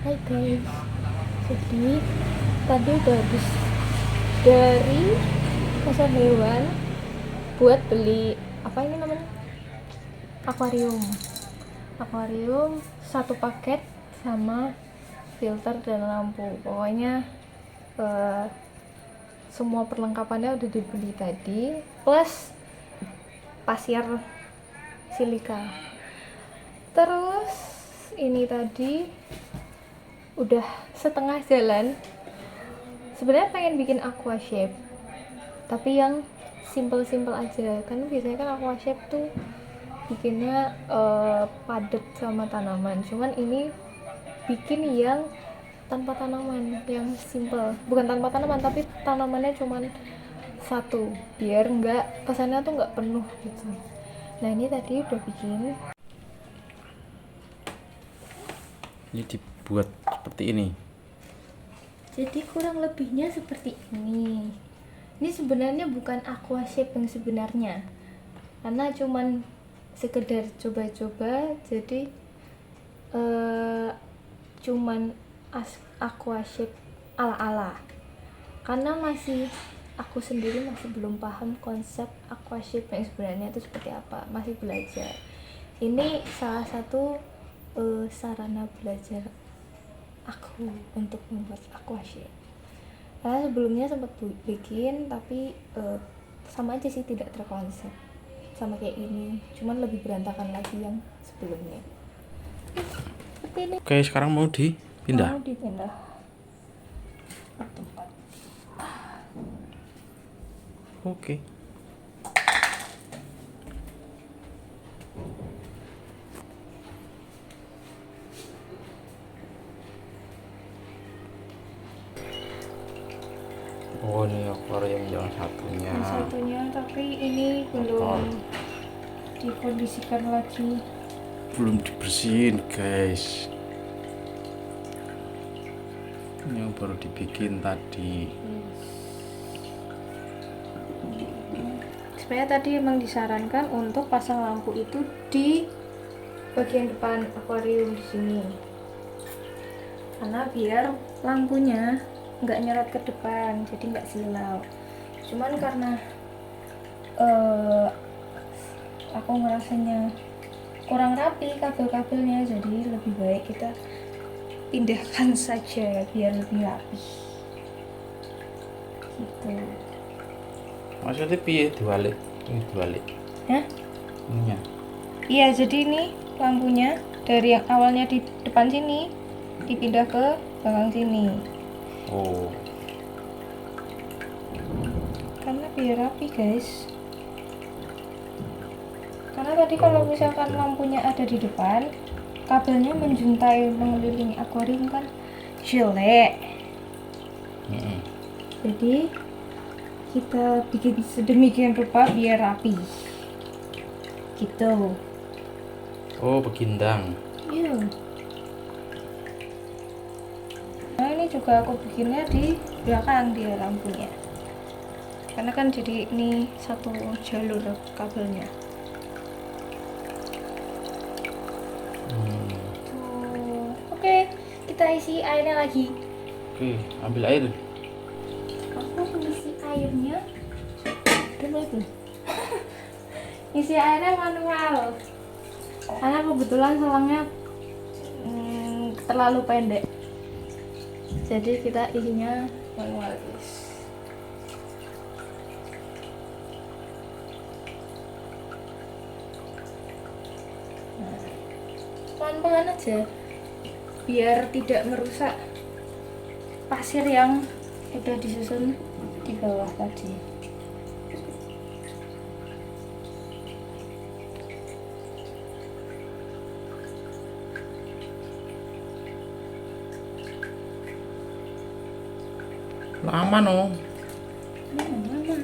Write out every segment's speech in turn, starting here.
Hai guys, jadi tadi udah habis dari pasar hewan buat beli apa ini namanya, akuarium satu paket sama filter dan lampu. Pokoknya semua perlengkapannya udah dibeli tadi, plus pasir silika. Terus ini tadi udah setengah jalan. Sebenarnya pengen bikin aqua shape, tapi yang simple aja. Kan biasanya kan aqua shape tuh bikinnya padat sama tanaman. Cuman ini bikin yang tanpa tanaman, yang simple. Bukan tanpa tanaman, tapi tanamannya cuman satu, biar nggak kesannya tuh nggak penuh gitu. Nah ini tadi udah bikin. Ini dibuat seperti ini. Jadi kurang lebihnya seperti ini. Ini sebenarnya bukan aqua shape yang sebenarnya, karena cuman sekedar coba-coba. Jadi cuman aqua shape ala-ala, karena aku sendiri masih belum paham konsep aqua shape yang sebenarnya itu seperti apa, masih belajar. Ini salah satu sarana belajar aku untuk membuat aqua shape. Karena sebelumnya sempat bikin, tapi sama aja sih, tidak terkonsep sama kayak ini, cuman lebih berantakan lagi yang sebelumnya. Seperti ini. Oke, sekarang mau dipindah. Mau dipindah ke tempat. Oke. Oh, ini akuarium yang satunya. Yang satunya, tapi ini belum dikondisikan lagi. Belum dibersihin, guys. Ini yang baru dibikin tadi. Sebenarnya tadi emang disarankan untuk pasang lampu itu di bagian depan akuarium di sini, karena biar lampunya nggak nyerot ke depan, jadi nggak silau. Cuman karena aku ngerasanya kurang rapi kabel-kabelnya, jadi lebih baik kita pindahkan saja biar lebih rapi gitu. Maksudnya piye diwalik? Ini diwalik. Hah? Ininya. Iya, jadi ini lampunya dari yang awalnya di depan sini dipindah ke belakang sini. Oh. Karena biar rapi, guys. Karena tadi kalau misalkan gitu. lampunya ada di depan, kabelnya menjuntai mengelilingi akuarium kan jelek. Jadi kita bikin sedemikian rupa biar rapi gitu. Oh, begindang. Iya. Nah ini juga aku bikinnya di belakang dia lampunya, karena kan jadi ini satu jalur kabelnya. Tuh. Oke, kita isi airnya lagi. Oke, ambil air. Aku isi airnya dulu itu. Isi airnya manual, karena kebetulan selangnya terlalu pendek, jadi kita isinya manual, guys. Nah, pelan-pelan aja biar tidak merusak pasir yang udah disusun di bawah tadi. Lama no. Lama.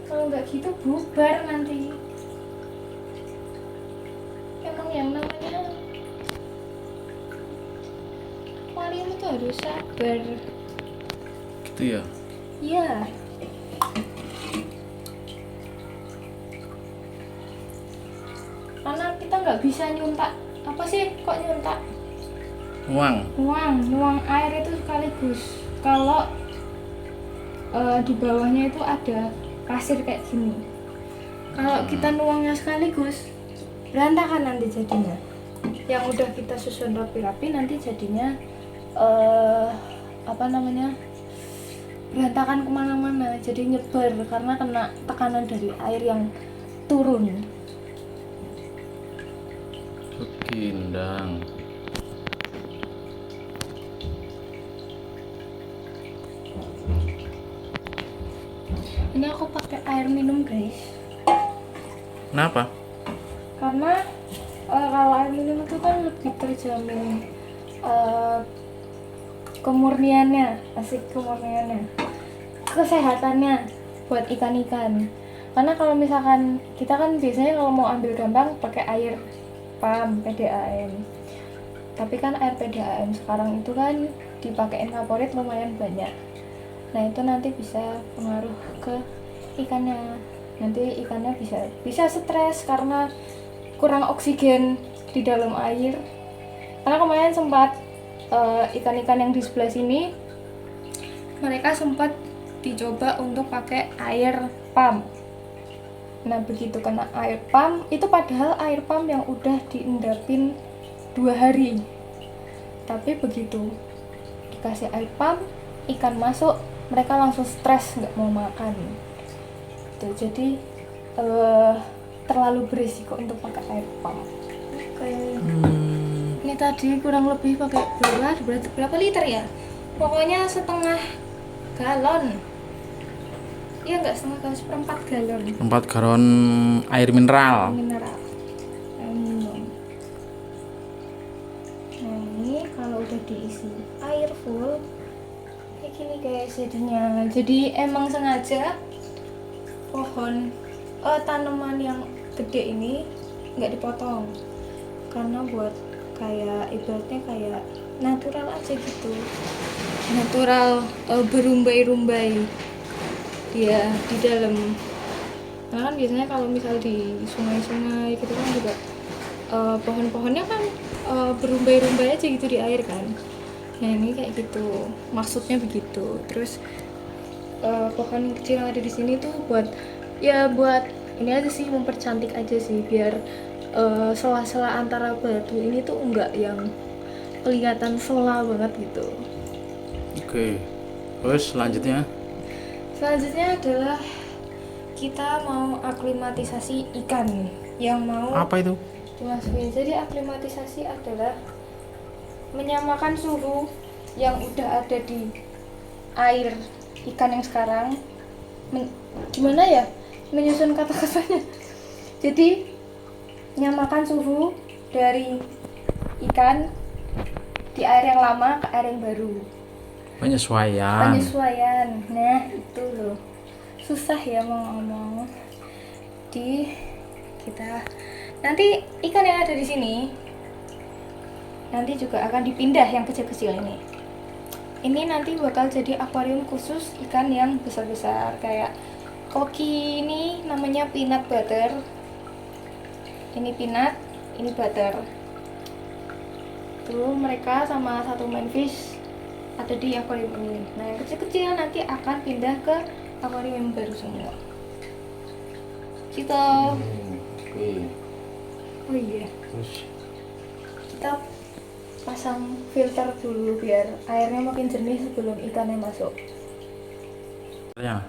Kalau nggak gitu bubar nanti. Emang yang namanya akuarium itu harus sabar. Gitu ya. Iya. karena kita nggak bisa nyuntak apa sih kok nyuntak nuang air itu sekaligus. Kalau di bawahnya itu ada pasir kayak gini, kalau kita nuangnya sekaligus berantakan nanti jadinya. Yang udah kita susun rapi-rapi nanti jadinya berantakan kemana-mana, jadi nyebar karena kena tekanan dari air yang turun. Begindang. Ini aku pakai air minum guys, Kenapa? karena kalau air minum itu kan lebih terjamin kemurniannya, kesehatannya buat ikan-ikan. Karena kalau misalkan kita kan biasanya kalau mau ambil gampang pakai air PAM, PDAM. Tapi kan air PDAM sekarang itu kan dipakein favorit lumayan banyak. Nah itu nanti bisa pengaruh ke ikannya. Nanti ikannya bisa stres karena kurang oksigen di dalam air. Karena kemarin sempat ikan-ikan yang di sebelah sini mereka sempat dicoba untuk pakai air PAM. Nah begitu kena air PAM itu, padahal air PAM yang udah diendapin 2 hari, tapi begitu dikasih air PAM ikan masuk mereka langsung stres, nggak mau makan tuh. Jadi terlalu berisiko untuk pakai air PAM. Ini tadi kurang lebih pakai berapa liter ya, pokoknya setengah galon. Iya nggak setengah galon, 1/4 galon 4 galon air mineral. air minum. Nah ini kalau udah diisi air full kayak gini guys jadinya. Jadi emang sengaja pohon tanaman yang gede ini nggak dipotong, karena buat kayak ibaratnya kayak natural aja gitu, natural berumbai-rumbai dia di dalam. Karena kan biasanya kalau misal di sungai-sungai gitu kan juga pohon-pohonnya kan berumbai-rumbai aja gitu di air kan. Nah ini kayak gitu, maksudnya begitu. Terus pohon kecil yang ada di sini tuh buat ini aja sih, mempercantik aja sih, biar sela-sela antara batu ini tuh enggak yang kelihatan sela banget gitu. Oke. Terus selanjutnya Adalah kita mau aklimatisasi ikan yang mau apa itu? dimasukin. Jadi aklimatisasi adalah menyamakan suhu yang udah ada di air ikan yang sekarang. Gimana ya menyusun kata-katanya? Jadi nyamakan suhu dari ikan di air yang lama ke air yang baru. Penyesuaian. Nah itu loh, susah ya mau ngomong. Kita nanti ikan yang ada di sini nanti juga akan dipindah, yang kecil-kecil ini nanti bakal jadi akuarium khusus ikan yang besar-besar kayak koki. Ini namanya peanut butter, ini peanut, ini butter. Tuh mereka sama satu manfish ada di akuarium ini. Nah yang kecil-kecil nanti akan pindah ke akuarium yang baru semua gitu. Oh iya, Terus kita pasang filter dulu biar airnya makin jernih sebelum ikannya masuk. ya.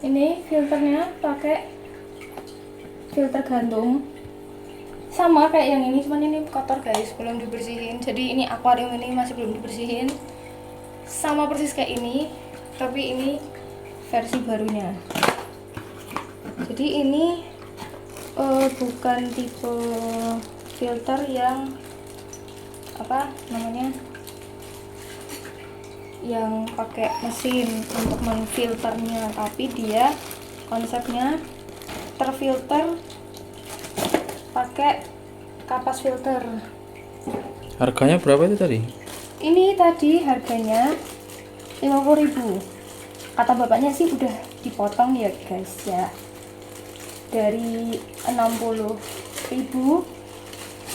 Ini filternya pakai filter gantung, sama kayak yang ini, cuman ini kotor guys, belum dibersihin. Jadi ini akuarium ini masih belum dibersihin, sama persis kayak ini, tapi ini versi barunya. Jadi ini bukan tipe filter yang yang pakai mesin untuk memfilternya, tapi dia konsepnya terfilter pakai kapas filter. Harganya berapa itu tadi? Ini tadi harganya 50.000. Kata bapaknya sih udah dipotong ya guys ya, dari 60 ribu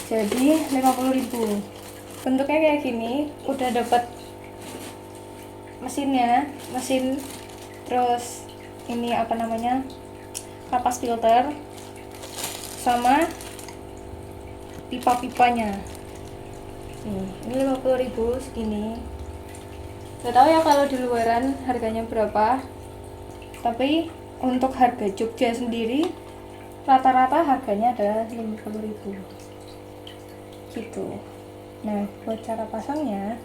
jadi 50.000. Bentuknya kayak gini. Udah dapat mesin, terus ini apa namanya, kapas filter sama pipa-pipanya. Ini 50.000 segini. Gak tahu ya kalau di luaran harganya berapa, tapi untuk harga Jogja sendiri rata-rata harganya adalah 50.000 gitu. Nah, buat cara pasangnya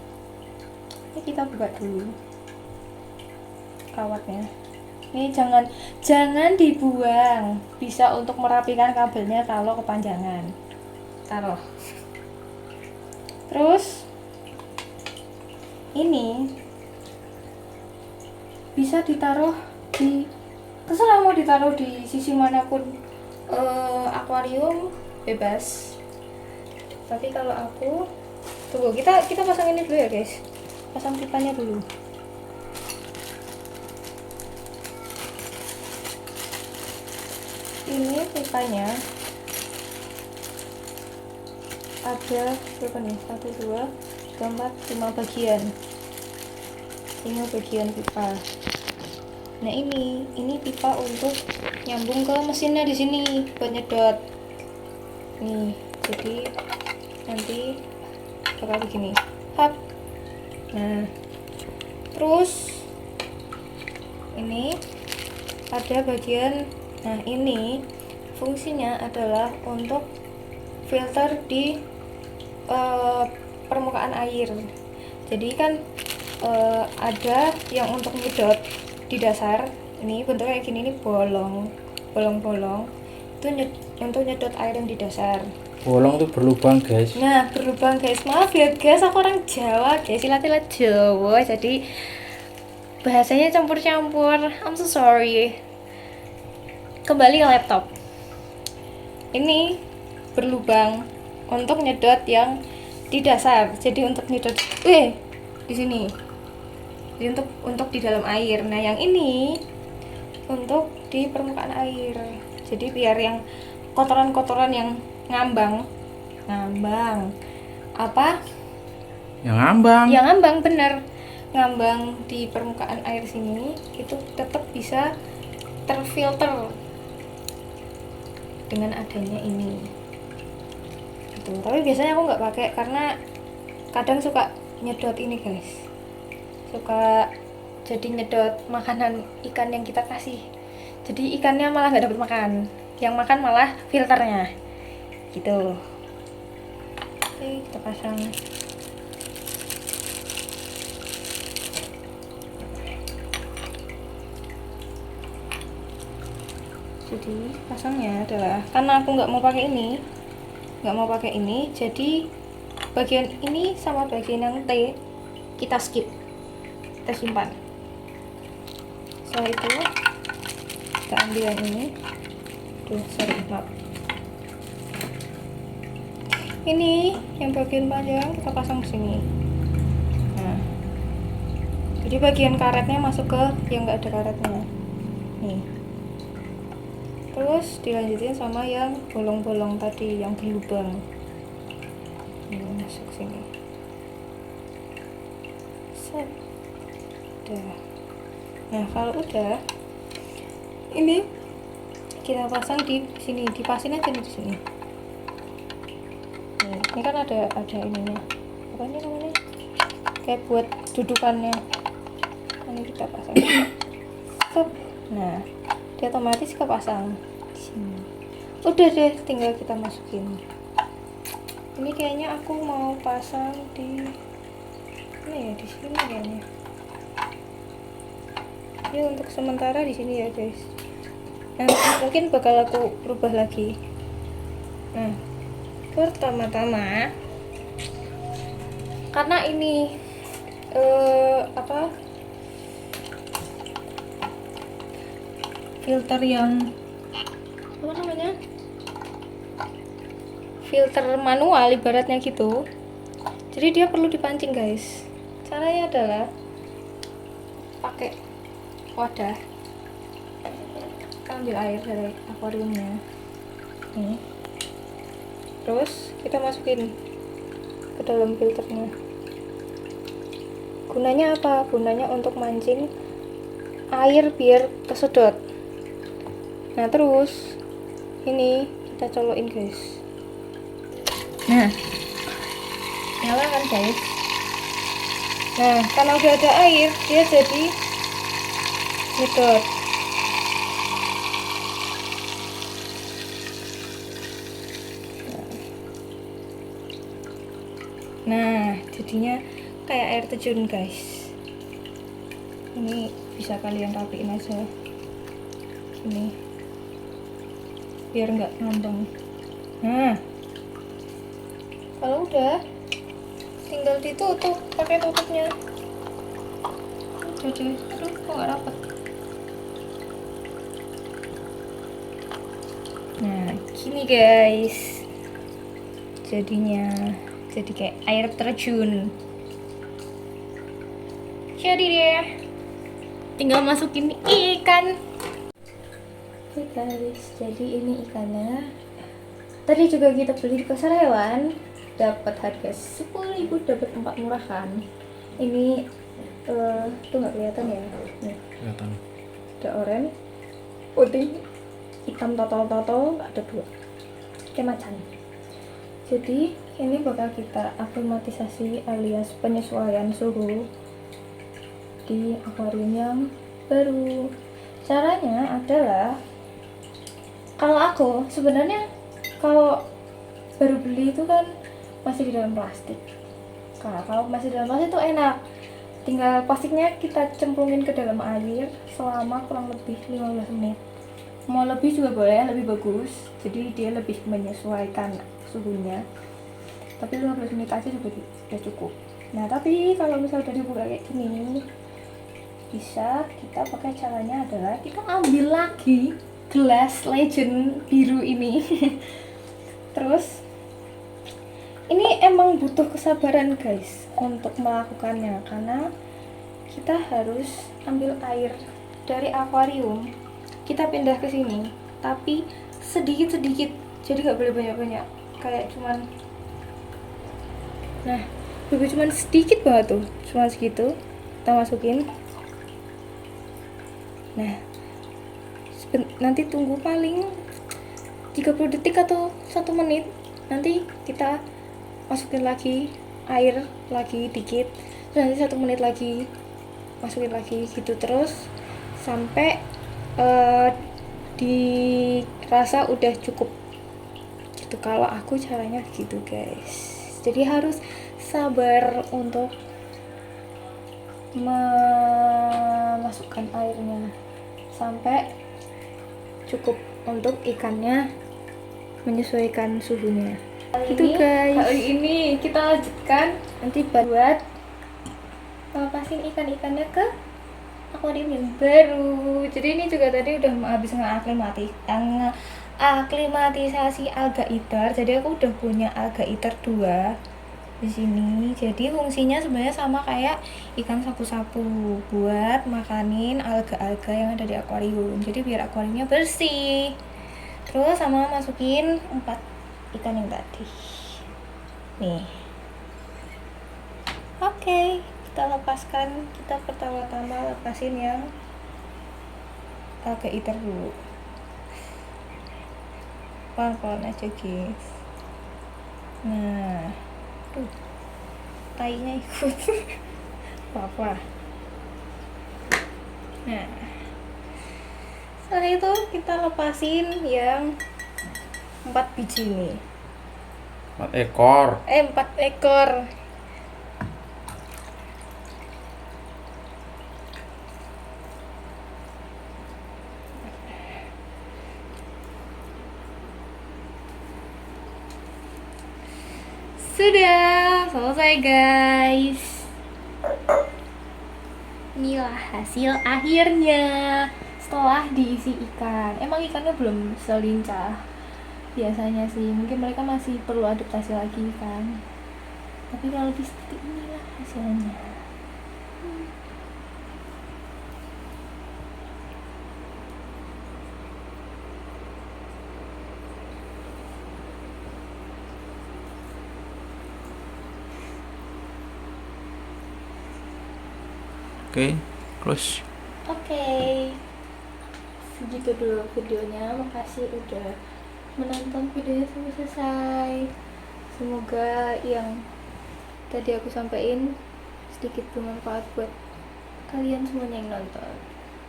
ini kita buka dulu kawatnya. Ini jangan dibuang, bisa untuk merapikan kabelnya kalau kepanjangan. Taruh. Terus ini bisa ditaruh di, terserah mau ditaruh di sisi manapun akuarium, bebas. Tapi kalau aku, tunggu, kita pasang ini dulu ya guys, pasang pipanya dulu. Ini pipanya ada berapa nih, 1, 2, 3, 4, 5 bagian. 5 bagian pipa. Nah ini pipa untuk nyambung ke mesinnya di sini buat nyedot. Nih, jadi nanti bakal begini. Hap. Nah, terus ini ada bagian. Nah, ini fungsinya adalah untuk filter di permukaan air. Jadi kan ada yang untuk nyedot di dasar. Ini bentuknya kayak gini, ini bolong itu untuk nyedot air yang di dasar. Bolong tuh berlubang guys. Nah, berlubang guys, maaf ya guys, aku orang Jawa guys, silat-silat Jawa, jadi bahasanya campur-campur, I'm so sorry. Kembali ke laptop. Ini berlubang untuk nyedot yang di dasar, jadi untuk nyedot di sini, jadi untuk di dalam air. Nah, yang ini untuk di permukaan air, jadi biar yang kotoran-kotoran yang ngambang apa? Yang ngambang bener, ngambang di permukaan air sini itu tetap bisa terfilter dengan adanya ini. Gitu. Tapi biasanya aku nggak pakai karena kadang suka nyedot ini guys, suka jadi nyedot makanan ikan yang kita kasih, jadi ikannya malah nggak dapat makan, yang makan malah filternya gitu. Oke, kita pasang. Jadi pasangnya adalah, karena aku nggak mau pakai ini, jadi bagian ini sama bagian yang T kita skip, kita simpan. Setelah itu kita ambil yang ini. Maaf. Ini yang bagian panjang kita pasang ke sini. Nah, jadi bagian karetnya masuk ke yang nggak ada karetnya. Nih. Terus dilanjutin sama yang bolong-bolong tadi, yang berlubang. Ini masuk sini. Set. Udah. Nah, kalau udah, ini kita pasang di sini, dipasin aja di sini. Nih, ini kan ada ininya. Apa ini namanya? Kayak buat dudukannya. Ini kita pasang. Nah, dia otomatis kepasang di sini. Udah deh, tinggal kita masukin. Ini kayaknya aku mau pasang di mana ya, di sini kayaknya. Ya, untuk sementara di sini ya guys. Nanti mungkin bakal aku rubah lagi. Nah, pertama-tama karena ini filter yang apa namanya, filter manual ibaratnya gitu, jadi dia perlu dipancing guys. Caranya adalah pakai wadah, kita ambil air dari akuariumnya nih, Terus kita masukin ke dalam filternya. Gunanya apa? Gunanya untuk mancing air biar kesedot. Nah terus ini kita colokin guys. Nah nyala kan guys. Nah karena udah ada air dia jadi nyedot. Nah jadinya kayak air terjun guys. Ini bisa kalian rapiin aja ini biar nggak ngambang. Nah kalau udah tinggal ditutup pakai tutupnya. Udah deh. Aduh kok nggak rapet. Nah gini guys jadinya, jadi kayak air terjun. Jadi deh tinggal masukin ikan. Oke guys, jadi ini ikannya. Tadi juga kita beli di pasar hewan, dapat harga 10.000, dapat 4 murah kan. Ini tuh nggak kelihatan ya? Nih, Kelihatan. ada oranye, putih, hitam total ada 2. Kayak macan. Jadi ini bakal kita aklimatisasi alias penyesuaian suhu di akuarium yang baru. Caranya adalah, kalau aku sebenarnya kalau baru beli itu kan masih di dalam plastik. Kalau masih di dalam plastik itu enak, tinggal plastiknya kita cemplungin ke dalam air selama kurang lebih 15 menit. Mau lebih juga boleh, lebih bagus, jadi dia lebih menyesuaikan suhunya. Tapi 15 menit aja juga sudah cukup. Nah tapi kalau misalnya udah dibuka kayak gini, bisa kita pakai caranya adalah kita ambil lagi gelas legend biru ini. Terus ini emang butuh kesabaran guys untuk melakukannya, karena kita harus ambil air dari akuarium, kita pindah ke sini tapi sedikit-sedikit, jadi nggak boleh banyak-banyak, kayak cuman cuman sedikit banget tuh, cuma segitu kita masukin. Nah nanti tunggu paling 30 detik atau 1 menit, nanti kita masukin lagi air lagi dikit, terus nanti 1 menit lagi masukin lagi, gitu terus sampai dirasa udah cukup gitu. Kalau aku caranya gitu guys, jadi harus sabar untuk memasukkan airnya sampai cukup untuk ikannya menyesuaikan suhunya. Gitu guys. Kali ini kita lanjutkan nanti buat lepasin ikan-ikannya ke akuarium yang baru. Jadi ini juga tadi udah habis aklimatisasi alga eater. Jadi aku udah punya alga eater 2 di sini. Jadi fungsinya sebenarnya sama kayak ikan sapu-sapu, buat makanin alga-alga yang ada di akuarium. Jadi biar akuariumnya bersih. Terus sama masukin 4 ikan yang tadi. Nih. Oke, kita lepaskan. Kita pertama-tama lepasin yang alga eater dulu. Pelan-pelan aja guys. Nah, tuh tainya ikut. Apa? Nah, setelah itu kita lepasin yang 4 biji nih. 4 ekor. 4 ekor. Sudah selesai guys. Inilah hasil akhirnya setelah diisi ikan. Emang ikannya belum selincah biasanya sih, mungkin mereka masih perlu adaptasi lagi kan, tapi kalau lebih seperti inilah hasilnya. Oke, close. Oke, segitu dulu videonya. Makasih udah menonton videonya sampai selesai. Semoga yang tadi aku sampaikan sedikit bermanfaat buat kalian semuanya yang nonton.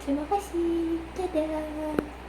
Terima kasih, dadah.